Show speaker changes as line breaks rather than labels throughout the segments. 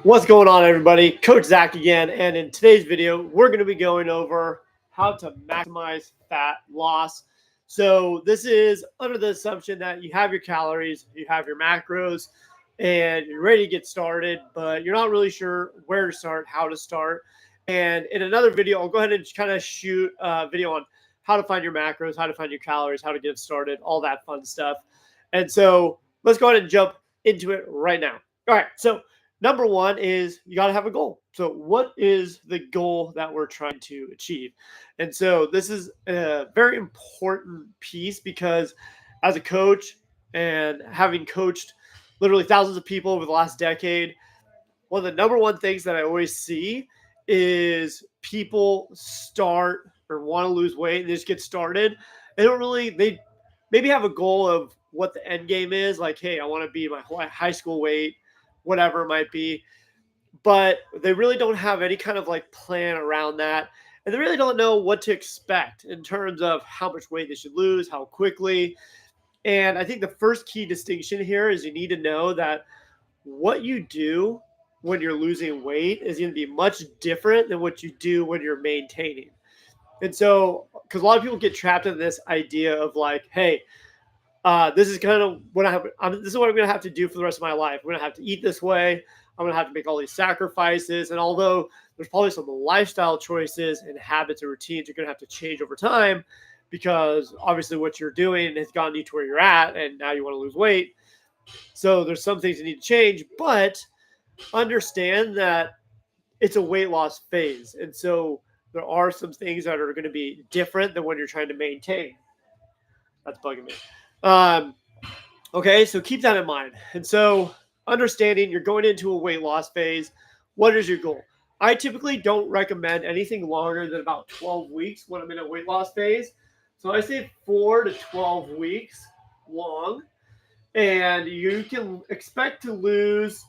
What's going on, everybody? Coach Zach again, and in today's video, we're going to be going over how to maximize fat loss. So this is under the assumption that you have your calories, you have your macros, and you're ready to get started, but you're not really sure where to start, how to start. And in another video, I'll go ahead and kind of shoot a video on how to find your macros, how to find your calories, how to get started, all that fun stuff. And so let's go ahead and jump into it right now. All right, so number one is you got to have a goal. So what is the goal that we're trying to achieve? And so this is a very important piece because as a coach and having coached literally thousands of people over the last decade, one of the number one things that I always see is people start or want to lose weight and they just get started. They maybe have a goal of what the end game is. Like, hey, I want to be my high school weight, whatever it might be, but they really don't have any kind of like plan around that. And they really don't know what to expect in terms of how much weight they should lose, how quickly. And I think the first key distinction here is you need to know that what you do when you're losing weight is going to be much different than what you do when you're maintaining. And so, because a lot of people get trapped in this idea of like, hey, this is kind of what this is what I'm going to have to do for the rest of my life. I'm going to have to eat this way. I'm going to have to make all these sacrifices. And although there's probably some lifestyle choices and habits and routines you're going to have to change over time, because obviously what you're doing has gotten you to where you're at, and now you want to lose weight. So there's some things you need to change, but understand that it's a weight loss phase. And so there are some things that are going to be different than when you're trying to maintain. That's bugging me. Okay, so keep that in mind. And so understanding you're going into a weight loss phase, what is your goal? I typically don't recommend anything longer than about 12 weeks when I'm in a weight loss phase. So I say 4 to 12 weeks long, and you can expect to lose,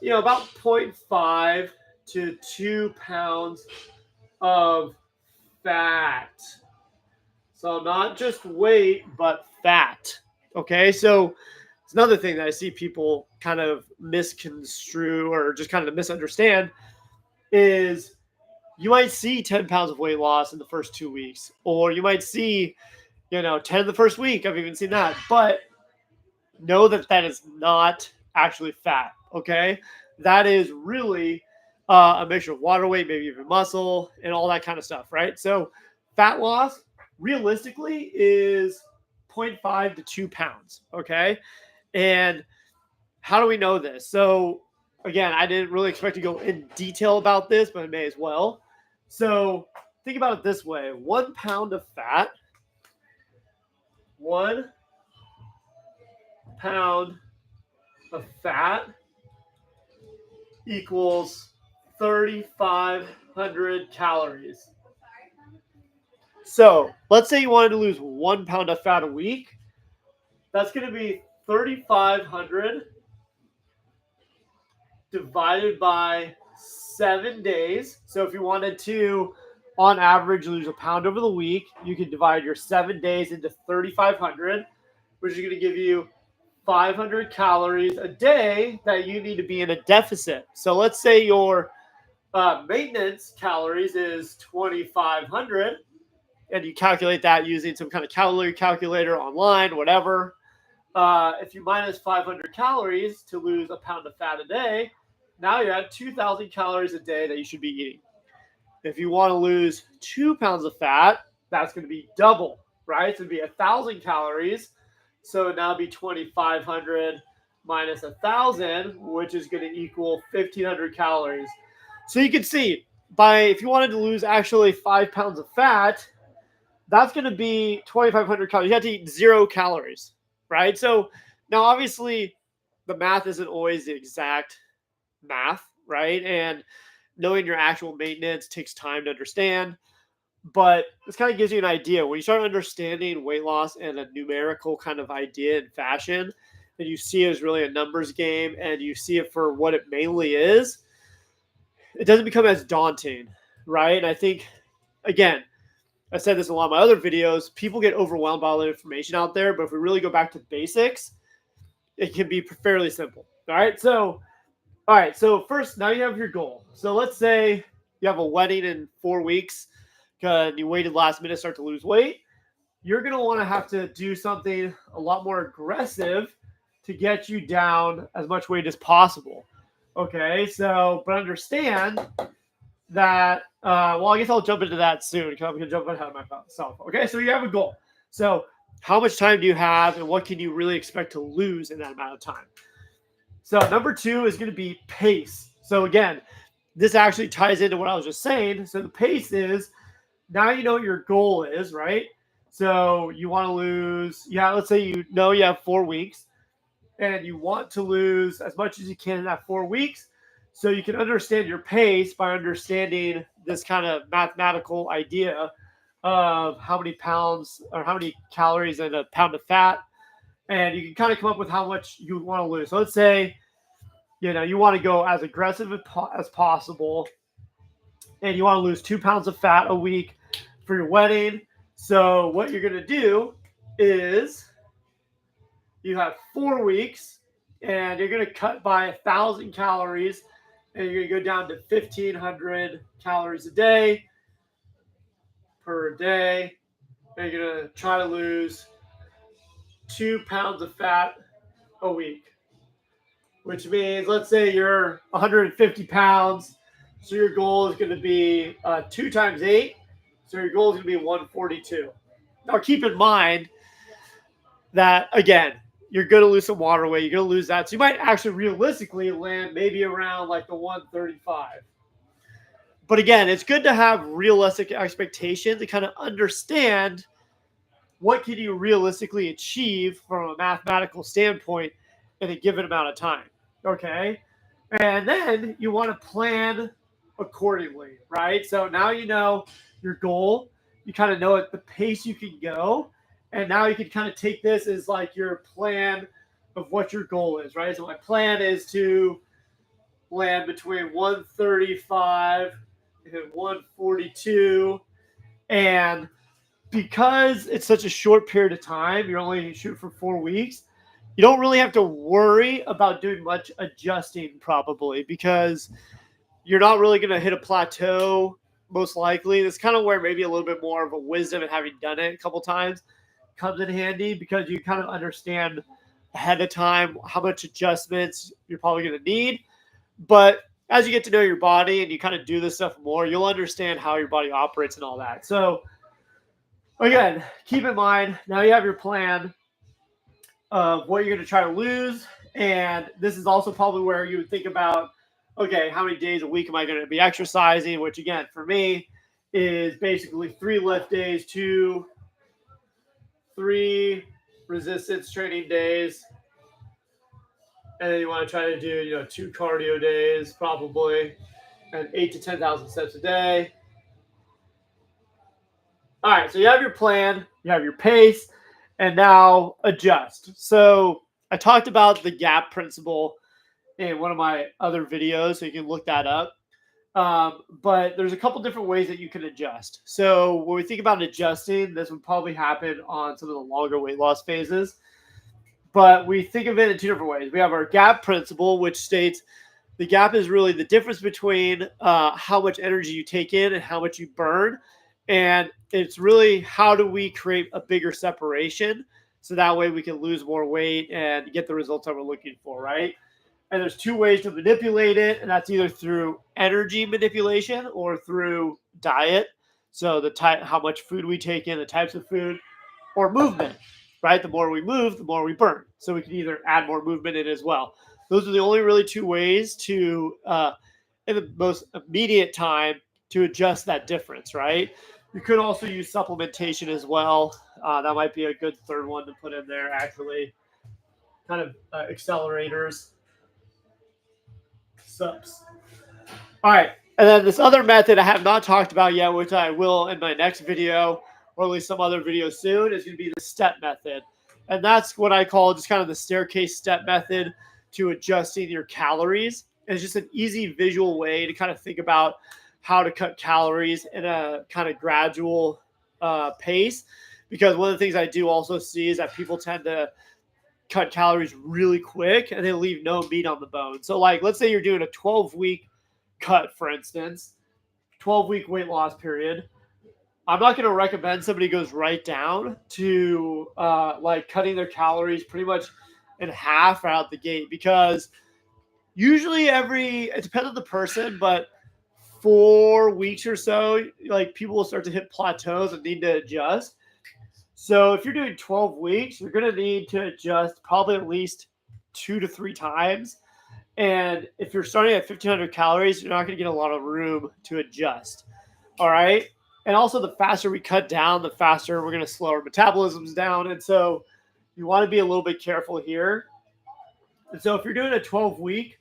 about 0.5 to 2 pounds of fat. So not just weight, but fat. Okay, so it's another thing that I see people kind of misconstrue or just kind of misunderstand is you might see 10 pounds of weight loss in the first 2 weeks, or you might see, 10 in the first week. I've even seen that. But know that that is not actually fat, okay? That is really a mixture of water weight, maybe even muscle, and all that kind of stuff, right? So fat loss realistically is 0.5 to 2 pounds, okay? And how do we know this? So again, I didn't really expect to go in detail about this, but I may as well. So think about it this way. 1 pound of fat, 1 pound of fat equals 3,500 calories. So let's say you wanted to lose 1 pound of fat a week. That's going to be 3,500 divided by 7 days. So if you wanted to, on average, lose a pound over the week, you can divide your 7 days into 3,500, which is going to give you 500 calories a day that you need to be in a deficit. So let's say your maintenance calories is 2,500, and you calculate that using some kind of calorie calculator online, whatever. If you minus 500 calories to lose a pound of fat a day, now you're at 2,000 calories a day that you should be eating. If you want to lose 2 pounds of fat, that's going to be double, right? It's going to be 1,000 calories. So now it'd be 2,500 minus 1,000, which is going to equal 1,500 calories. So you can see, if you wanted to lose actually 5 pounds of fat, that's going to be 2,500 calories. You have to eat 0 calories, right? So now obviously the math isn't always the exact math, right? And knowing your actual maintenance takes time to understand. But this kind of gives you an idea. When you start understanding weight loss and a numerical kind of idea and fashion, and you see it as really a numbers game and you see it for what it mainly is, it doesn't become as daunting, right? And I think, again, I said this in a lot of my other videos, people get overwhelmed by all the information out there, but if we really go back to basics, it can be fairly simple. All right. So All right. So first, now you have your goal. So let's say you have a wedding in 4 weeks because you waited last minute to start to lose weight. You're going to want to have to do something a lot more aggressive to get you down as much weight as possible. Okay. So, but understand that, well, I guess I'll jump into that soon because I'm going to jump ahead of myself. Okay. So you have a goal. So, how much time do you have and what can you really expect to lose in that amount of time? So, number two is going to be pace. So, again, this actually ties into what I was just saying. So, the pace is now you know what your goal is, right? So, you want to lose, yeah, let's say you know you have 4 weeks and you want to lose as much as you can in that 4 weeks. So, you can understand your pace by understanding this kind of mathematical idea of how many pounds or how many calories in a pound of fat. And you can kind of come up with how much you want to lose. So, let's say you want to go as aggressive as possible and you want to lose 2 pounds of fat a week for your wedding. So what you're going to do is you have 4 weeks and you're going to cut by 1,000 calories and you're going to go down to 1,500 calories a day per day. And you're going to try to lose 2 pounds of fat a week, which means let's say you're 150 pounds. So your goal is going to be 2 times 8. So your goal is going to be 142. Now keep in mind that, again, you're going to lose some water weight. You're going to lose that. So you might actually realistically land maybe around like the 135. But again, it's good to have realistic expectations to kind of understand what can you realistically achieve from a mathematical standpoint in a given amount of time. Okay. And then you want to plan accordingly, right? So now you know your goal, you kind of know at the pace you can go. And now you can kind of take this as like your plan of what your goal is, right? So my plan is to land between 135 and 142. And because it's such a short period of time, you're only shooting for 4 weeks, you don't really have to worry about doing much adjusting probably because you're not really going to hit a plateau most likely. That's kind of where maybe a little bit more of a wisdom and having done it a couple times comes in handy because you kind of understand ahead of time how much adjustments you're probably going to need. But as you get to know your body and you kind of do this stuff more, you'll understand how your body operates and all that. So again, keep in mind, now you have your plan of what you're going to try to lose. And this is also probably where you would think about, okay, how many days a week am I going to be exercising? Which, again, for me is basically 3 lift days, 3 resistance training days. And then you want to try to do, 2 cardio days probably, and 8 to 10,000 steps a day. All right, so you have your plan, you have your pace, and now adjust. So I talked about the gap principle in one of my other videos, so you can look that up. But there's a couple different ways that you can adjust. So when we think about adjusting, this would probably happen on some of the longer weight loss phases. But we think of it in 2 different ways. We have our gap principle, which states the gap is really the difference between how much energy you take in and how much you burn. And it's really how do we create a bigger separation so that way we can lose more weight and get the results that we're looking for, right? And there's 2 ways to manipulate it, and that's either through energy manipulation or through diet. So the type, how much food we take in, the types of food, or movement, right? The more we move, the more we burn. So we can either add more movement in as well. Those are the only really 2 ways to, in the most immediate time, to adjust that difference, right? You could also use supplementation as well. That might be a good 3rd one to put in there, actually. Kind of accelerators. Subs. All right. And then this other method I have not talked about yet, which I will in my next video, or at least some other video soon, is going to be the step method. And that's what I call just kind of the staircase step method to adjusting your calories. And it's just an easy visual way to kind of think about how to cut calories in a kind of gradual pace. Because one of the things I do also see is that people tend to cut calories really quick and then leave no meat on the bone. So like, let's say you're doing a 12-week cut, for instance, 12-week weight loss period. I'm not going to recommend somebody goes right down to like cutting their calories pretty much in half out the gate, because usually it depends on the person, but 4 weeks or so, like people will start to hit plateaus and need to adjust. So if you're doing 12 weeks, you're going to need to adjust probably at least 2 to 3 times. And if you're starting at 1,500 calories, you're not going to get a lot of room to adjust. All right. And also, the faster we cut down, the faster we're going to slow our metabolisms down. And so you want to be a little bit careful here. And so if you're doing a 12-week,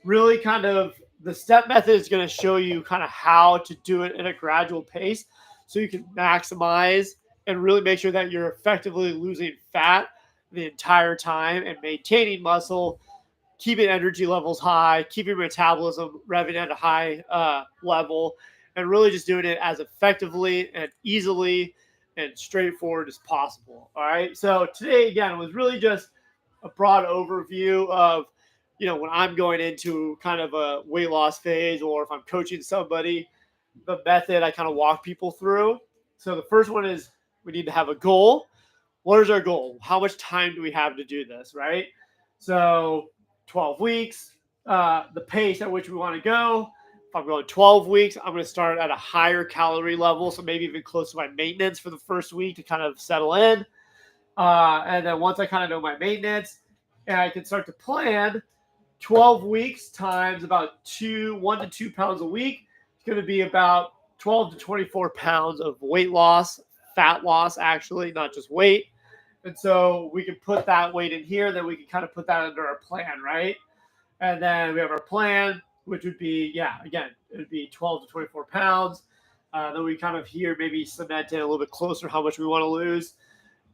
really kind of the step method is going to show you kind of how to do it in a gradual pace so you can maximize and really make sure that you're effectively losing fat the entire time and maintaining muscle, keeping energy levels high, keeping metabolism revving at a high level, and really just doing it as effectively and easily and straightforward as possible. All right. So today, again, was really just a broad overview of, when I'm going into kind of a weight loss phase, or if I'm coaching somebody, the method I kind of walk people through. So the first one is we need to have a goal. What is our goal? How much time do we have to do this, right? So 12 weeks, the pace at which we want to go. If I'm going 12 weeks, I'm going to start at a higher calorie level, so maybe even close to my maintenance for the first week to kind of settle in. And then once I kind of know my maintenance, and I can start to plan 12 weeks times about 1 to 2 pounds a week. It's going to be about 12 to 24 pounds of weight loss, fat loss, actually, not just weight. And so we can put that weight in here, then we can kind of put that under our plan, right? And then we have our plan, which would be, again, it would be 12 to 24 pounds. Then we kind of here maybe cement it a little bit closer how much we want to lose.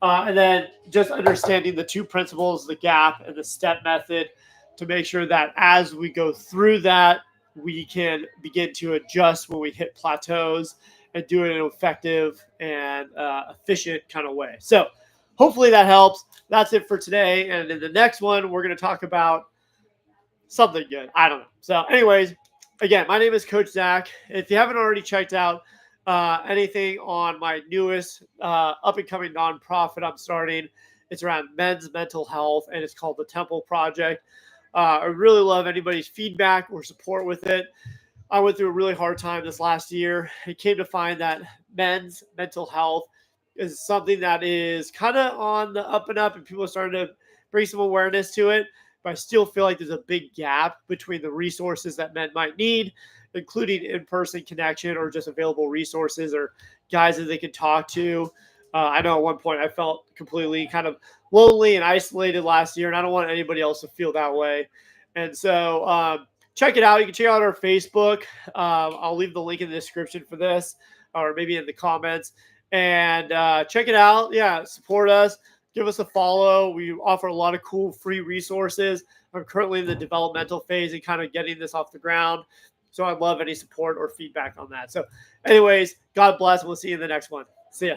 And then just understanding the two principles, the gap and the step method, to make sure that as we go through that, we can begin to adjust when we hit plateaus and do it in an effective and efficient kind of way. So hopefully that helps. That's it for today. And in the next one, we're going to talk about something good. I don't know. So anyways, again, my name is Coach Zach. If you haven't already checked out anything on my newest up-and-coming nonprofit I'm starting, it's around men's mental health, and it's called the Temple Project. I really love anybody's feedback or support with it. I went through a really hard time this last year. I came to find that men's mental health is something that is kind of on the up and up, and people are starting to bring some awareness to it. But I still feel like there's a big gap between the resources that men might need, including in-person connection or just available resources or guys that they can talk to. I know at one point I felt completely kind of lonely and isolated last year, and I don't want anybody else to feel that way. And so check it out. You can check out our Facebook. I'll leave the link in the description for this, or maybe in the comments. And check it out. Yeah, support us. Give us a follow. We offer a lot of cool free resources. I'm currently in the developmental phase and kind of getting this off the ground. So I'd love any support or feedback on that. So anyways, God bless. We'll see you in the next one. See ya.